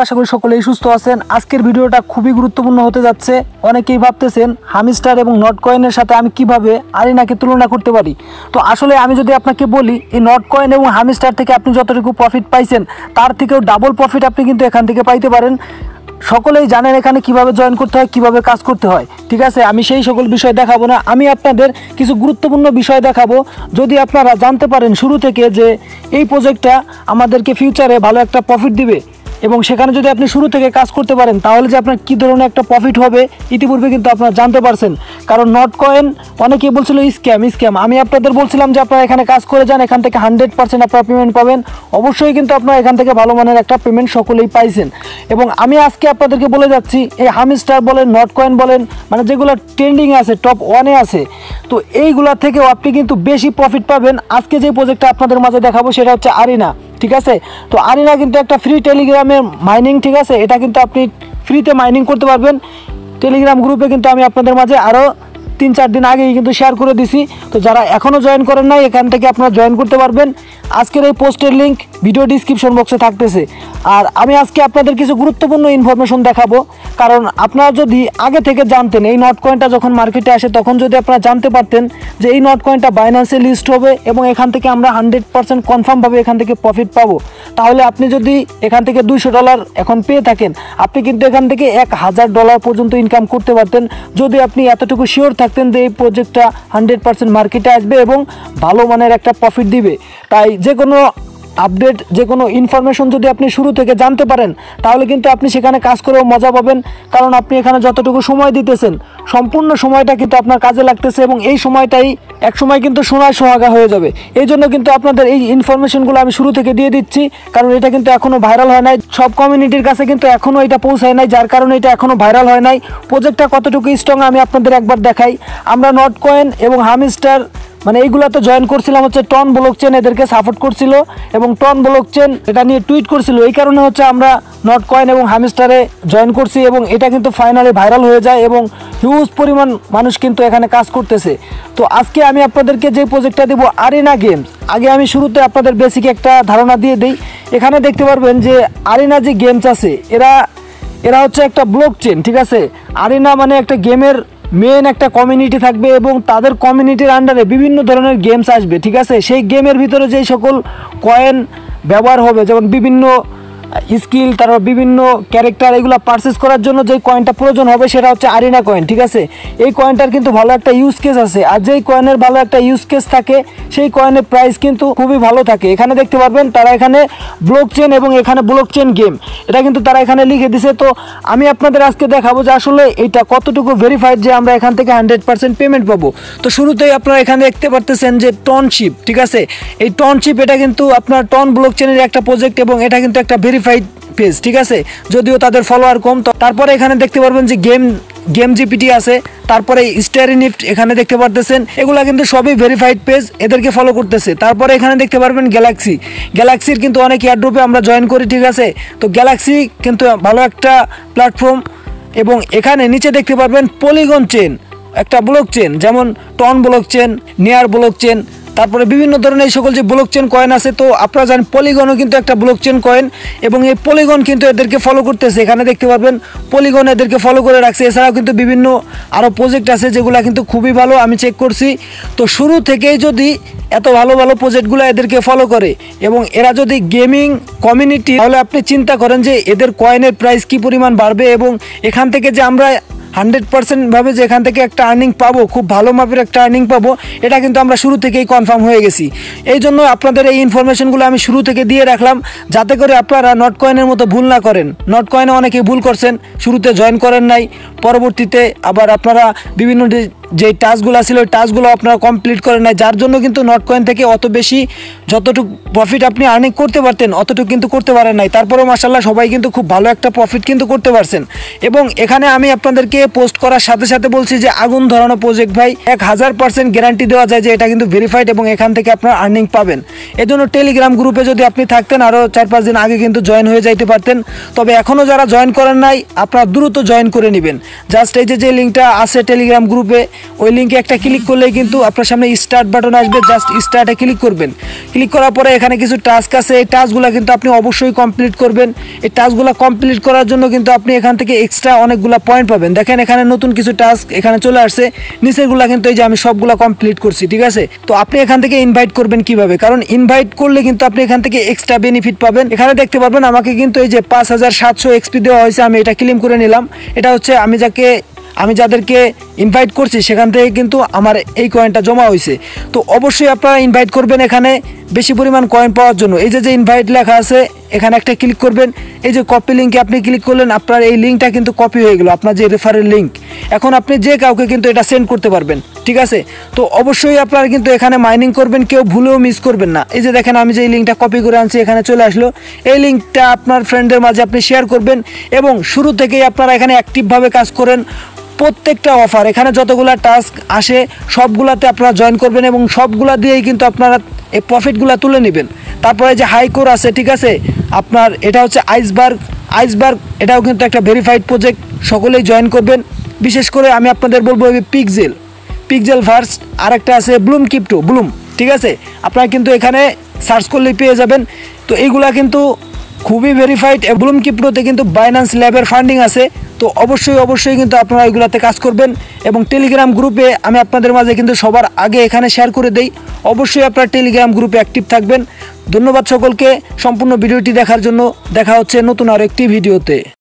আশা করি সকলেই সুস্থ আছেন। আজকের ভিডিওটা খুবই গুরুত্বপূর্ণ হতে যাচ্ছে। অনেকেই ভাবতেছেন হামিস্টার এবং নট কয়েনের সাথে আমি কিভাবে আরিনাকে তুলনা করতে পারি। তো আসলে আমি যদি আপনাকে বলি এই নট কয়েন এবং হামিস্টার থেকে আপনি যতটুকু প্রফিট পাইছেন তার থেকেও ডাবল প্রফিট আপনি কিন্তু এখান থেকে পাইতে পারেন। সকলেই জানেন এখানে কিভাবে জয়েন করতে হয়, কিভাবে কাজ করতে হয়। ঠিক আছে, আমি সেই সকল বিষয় দেখাবো না, আমি আপনাদের কিছু গুরুত্বপূর্ণ বিষয় দেখাবো। যদি আপনারা জানতে পারেন শুরু থেকে যে এই প্রজেক্টটা আমাদেরকে ফিউচারে ভালো একটা প্রফিট দিবে এবং সেখানে যদি আপনি শুরু থেকে কাজ করতে পারেন তাহলে যে আপনার কী ধরনের একটা প্রফিট হবে ইতিপূর্বে কিন্তু আপনারা জানতে পারছেন। কারণ নট কয়েন অনেকেই বলছিল স্ক্যাম, আমি আপনাদের বলছিলাম যে আপনারা এখানে কাজ করে যান, এখান থেকে 100% আপনারা পেমেন্ট পাবেন। অবশ্যই কিন্তু আপনারা এখান থেকে ভালো মানের একটা পেমেন্ট সকলেই পাইছেন। এবং আমি আজকে আপনাদেরকে বলে যাচ্ছি এই হামিস্টার বলেন, নট কয়েন বলেন, মানে যেগুলো ট্রেন্ডিংয়ে আছে, টপ 1-এ আছে, তো এইগুলা থেকেও আপনি কিন্তু বেশি প্রফিট পাবেন। আজকে যে প্রজেক্টটা আপনাদের মাঝে দেখাবো সেটা হচ্ছে আরিনা। ঠিক আছে, তো আরিনা কিন্তু একটা ফ্রি টেলিগ্রামের মাইনিং। ঠিক আছে, এটা কিন্তু আপনি ফ্রিতে মাইনিং করতে পারবেন। টেলিগ্রাম গ্রুপে কিন্তু আমি আপনাদের মাঝে আরও 3-4 দিন আগেই কিন্তু শেয়ার করে দিছি। তো যারা এখনও জয়েন করেন নাই এখান থেকে আপনারা জয়েন করতে পারবেন। আজকের এই পোস্টের লিঙ্ক ভিডিও ডিসক্রিপশন বক্সে থাকতেছে। আর আমি আজকে আপনাদের কিছু গুরুত্বপূর্ণ ইনফরমেশন দেখাবো। কারণ আপনারা যদি আগে থেকে জানতেন এই নট কয়েনটা যখন মার্কেটে আসে তখন যদি আপনারা জানতে পারতেন যে এই নট কয়েনটা বাইন্যান্সে লিস্ট হবে এবং এখান থেকে আমরা 100% কনফার্মভাবে এখান থেকে প্রফিট পাবো, তাহলে আপনি যদি এখান থেকে $200 এখন পেয়ে থাকেন আপনি কিন্তু এখান থেকে $1000 পর্যন্ত ইনকাম করতে পারতেন যদি আপনি এতটুকু শিওর থাকতেন যে এই প্রজেক্টটা 100% মার্কেটে আসবে এবং ভালো মানের একটা প্রফিট দিবে। তাই যে কোনো আপডেট, যে কোনো ইনফরমেশন যদি আপনি শুরু থেকে জানতে পারেন তাহলে কিন্তু আপনি সেখানে কাজ করেও মজা পাবেন। কারণ আপনি এখানে যতটুকু সময় দিতেছেন সম্পূর্ণ সময়টা কিন্তু আপনার কাজে লাগতেছে এবং এই সময়টাই একসময় কিন্তু সোনায় সোহাগা হয়ে যাবে। এই জন্য কিন্তু আপনাদের এই ইনফরমেশনগুলো আমি শুরু থেকে দিয়ে দিচ্ছি। কারণ এটা কিন্তু এখনও ভাইরাল হয় নাই, সব কমিউনিটির কাছে কিন্তু এখনও এটা পৌঁছায় নাই, যার কারণে এটা এখনও ভাইরাল হয় নাই। প্রজেক্টটা কতটুকু স্ট্রং আমি আপনাদের একবার দেখাই। আমরা নট কয়েন এবং হামিস্টার মানে এইগুলাতে জয়েন করছিলাম হচ্ছে টন ব্লকচেন এদেরকে সাপোর্ট করছিল এবং টন ব্লকচেন এটা নিয়ে টুইট করছিল। এই কারণে হচ্ছে আমরা নট কয়েন এবং হামিস্টারে জয়েন করছি এবং এটা কিন্তু ফাইনালি ভাইরাল হয়ে যায় এবং হিউজ পরিমাণ মানুষ কিন্তু এখানে কাজ করতেছে। তো আজকে আমি আপনাদেরকে যে প্রজেক্টটা দেবো আরিনা গেমস, আগে আমি শুরুতে আপনাদের বেসিক একটা ধারণা দিয়ে দিই। এখানে দেখতে পারবেন যে আরিনা যে গেমস আছে এরা হচ্ছে একটা ব্লকচেন। ঠিক আছে, আরিনা মানে একটা গেমের মেন একটা কমিউনিটি থাকবে এবং তাদের কমিউনিটির আন্ডারে বিভিন্ন ধরনের গেমস আসবে। ঠিক আছে, সেই গেমের ভিতরে যেই সকল কয়েন ব্যবহার হবে, যেমন বিভিন্ন স্কিল, তারপর বিভিন্ন ক্যারেক্টার, এগুলো পারচেস করার জন্য যেই কয়েনটা প্রয়োজন হবে সেটা হচ্ছে আরিনা কয়েন। ঠিক আছে, এই কয়েনটার কিন্তু ভালো একটা ইউজ কেস আছে, আর যেই কয়েনের ভালো একটা ইউজ কেস থাকে সেই কয়েনের প্রাইস কিন্তু খুবই ভালো থাকে। এখানে দেখতে পারবেন তারা এখানে ব্লকচেন এবং এখানে ব্লকচেন গেম এটা কিন্তু তারা এখানে লিখে দিছে। তো আমি আপনাদের আজকে দেখাবো যে আসলে এটা কতটুকু ভেরিফাইড যে আমরা এখান থেকে 100% পেমেন্ট পাবো। তো শুরুতেই আপনারা এখানে দেখতে পারতেছেন যে টনশিপ। ঠিক আছে, এই টনশিপ এটা কিন্তু আপনার টন ব্লকচেনের একটা প্রজেক্ট এবং এটা কিন্তু একটা ভেরিফাইড পেজ। ঠিক আছে, যদিও তাদের ফলোয়ার কম। তো তারপরে এখানে দেখতে পারবেন যে গেম জিপিটি আছে, তারপরে স্টারি নিফট এখানে দেখতে পারতেছেন, এগুলা কিন্তু সবই ভেরিফাইড পেজ, এদেরকে ফলো করতেছে। তারপরে এখানে দেখতে পারবেন গ্যালাক্সির কিন্তু অনেক এয়ারড্রপে আমরা জয়েন করি। ঠিক আছে, তো গ্যালাক্সি কিন্তু ভালো একটা প্ল্যাটফর্ম। এবং এখানে নিচে দেখতে পারবেন পলিগন চেন একটা ব্লকচেন, যেমন টন ব্লকচেন, নেয়ার ব্লকচেন, তারপরে বিভিন্ন ধরনের এই সকল যে ব্লকচেন কয়েন আছে। তো আপনারা জানেন পলিগনও কিন্তু একটা ব্লকচেন কয়েন এবং এই পলিগন কিন্তু এদেরকে ফলো করতেছে। এখানে দেখতে পারবেন পলিগন এদেরকে ফলো করে রাখছে। এছাড়াও কিন্তু বিভিন্ন আরও প্রজেক্ট আছে যেগুলো কিন্তু খুবই ভালো, আমি চেক করছি। তো শুরু থেকেই যদি এত ভালো ভালো প্রজেক্টগুলো এদেরকে ফলো করে এবং এরা যদি গেমিং কমিউনিটি, তাহলে আপনি চিন্তা করেন যে এদের কয়েনের প্রাইস কী পরিমাণ বাড়বে এবং এখান থেকে যে আমরা 100% ভাবে যে এখান থেকে একটা আর্নিং পাবো, খুব ভালো মাপের একটা আর্নিং পাবো, এটা কিন্তু আমরা শুরু থেকেই কনফার্ম হয়ে গেছি। এই জন্য আপনাদের এই ইনফরমেশনগুলো আমি শুরু থেকে দিয়ে রাখলাম যাতে করে আপনারা নট কয়েনের মতো ভুল না করেন। নট কয়েনে অনেকেই ভুল করছেন, শুরুতে জয়েন করেন নাই, পরবর্তীতে আবার আপনারা বিভিন্ন যে টাস্কগুলো ছিল ওই টাস্কগুলো আপনারা কমপ্লিট করেন নাই, যার জন্য কিন্তু নট কয়েন থেকে অত বেশি যতটুকু প্রফিট আপনি আর্নিং করতে পারতেন অতটুকু কিন্তু করতে পারেন নাই। তারপরেও মাশাআল্লাহ সবাই কিন্তু খুব ভালো একটা প্রফিট কিন্তু করতে পারছেন। এবং এখানে আমি আপনাদেরকে পোস্ট করার সাথে সাথে বলছি যে আগুন ধরানো প্রজেক্ট ভাই, 1000% গ্যারান্টি দেওয়া যায় যে এটা কিন্তু ভেরিফাইড এবং এখান থেকে আপনারা আর্নিং পাবেন। এজন্য টেলিগ্রাম গ্রুপে যদি আপনি থাকতেন আরও 4-5 দিন আগে কিন্তু জয়েন হয়ে যাইতে পারতেন। তবে এখনও যারা জয়েন করেন নাই আপনারা দ্রুত জয়েন করে নেবেন। জাস্ট এই যে লিঙ্কটা আছে টেলিগ্রাম গ্রুপে ওই লিঙ্কে একটা ক্লিক করলেই কিন্তু আপনার সামনে স্টার্ট বাটন আসবে, জাস্ট স্টার্টে ক্লিক করবেন। ক্লিক করার পরে এখানে কিছু টাস্ক আছে, এই টাস্কগুলো কিন্তু আপনি অবশ্যই কমপ্লিট করবেন। এই টাস্কগুলো কমপ্লিট করার জন্য কিন্তু আপনি এখান থেকে এক্সট্রা অনেকগুলো পয়েন্ট পাবেন। দেখেন এখানে নতুন কিছু টাস্ক এখানে চলে আসছে, নিচেরগুলো কিন্তু এই যে আমি সবগুলো কমপ্লিট করছি, ঠিক আছে। তো আপনি এখান থেকে ইনভাইট করবেন কিভাবে, কারণ ইনভাইট করলে কিন্তু আপনি এখান থেকে এক্সট্রা বেনিফিট পাবেন। এখানে দেখতে পারবেন আমাকে কিন্তু এই যে 5700 এক্সপি দেওয়া হয়েছে, আমি এটা ক্লেম করে নিলাম। এটা হচ্ছে আমি যাদেরকে ইনভাইট করছি সেখান থেকে কিন্তু আমার এই কয়েনটা জমা হয়েছে। তো অবশ্যই আপনারা ইনভাইট করবেন এখানে বেশি পরিমাণ কয়েন পাওয়ার জন্য। এই যে ইনভাইট লেখা আছে এখানে একটা ক্লিক করবেন, এই যে কপি লিঙ্কে আপনি ক্লিক করলেন, আপনার এই লিঙ্কটা কিন্তু কপি হয়ে গেল, আপনার যে রেফারেল লিঙ্ক। এখন আপনি যে কাউকে কিন্তু এটা সেন্ড করতে পারবেন, ঠিক আছে। তো অবশ্যই আপনারা কিন্তু এখানে মাইনিং করবেন, কেউ ভুলেও মিস করবেন না। এই যে দেখেন আমি যে এই লিঙ্কটা কপি করে আনছি এখানে চলে আসলো, এই লিঙ্কটা আপনার ফ্রেন্ডদের মাঝে আপনি শেয়ার করবেন এবং শুরু থেকেই আপনারা এখানে অ্যাক্টিভভাবে কাজ করেন। প্রত্যেকটা অফার এখানে যতগুলা টাস্ক আসে সবগুলাতে আপনারা জয়েন করবেন এবং সবগুলা দিয়েই কিন্তু আপনারা এই প্রফিটগুলো তুলে নেবেন। তারপরে যে হাইকোর আছে, ঠিক আছে, আপনার এটা হচ্ছে আইসবার্গ, এটাও কিন্তু একটা ভেরিফাইড প্রজেক্ট, সকলেই জয়েন করবেন। বিশেষ করে আমি আপনাদের বলবো পিকজেল ফার্স্ট, আর একটা আছে ব্লুম, ঠিক আছে, আপনারা কিন্তু এখানে সার্চ করলেই পেয়ে যাবেন। তো এইগুলা কিন্তু খুবই ভেরিফাইড। ব্লুম ক্রিপ্টোতে কিন্তু বাইন্যান্স ল্যাবের ফান্ডিং আছে। তো অবশ্যই কিন্তু আপনারা এগুলাতে কাজ করবেন এবং টেলিগ্রাম গ্রুপে আমি আপনাদের মাঝে কিন্তু সবার আগে এখানে শেয়ার করে দেই। অবশ্যই আপনারা টেলিগ্রাম গ্রুপে অ্যাক্টিভ থাকবেন। ধন্যবাদ সকলকে সম্পূর্ণ ভিডিওটি দেখার জন্য। দেখা হচ্ছে নতুন আর একটি ভিডিওতে।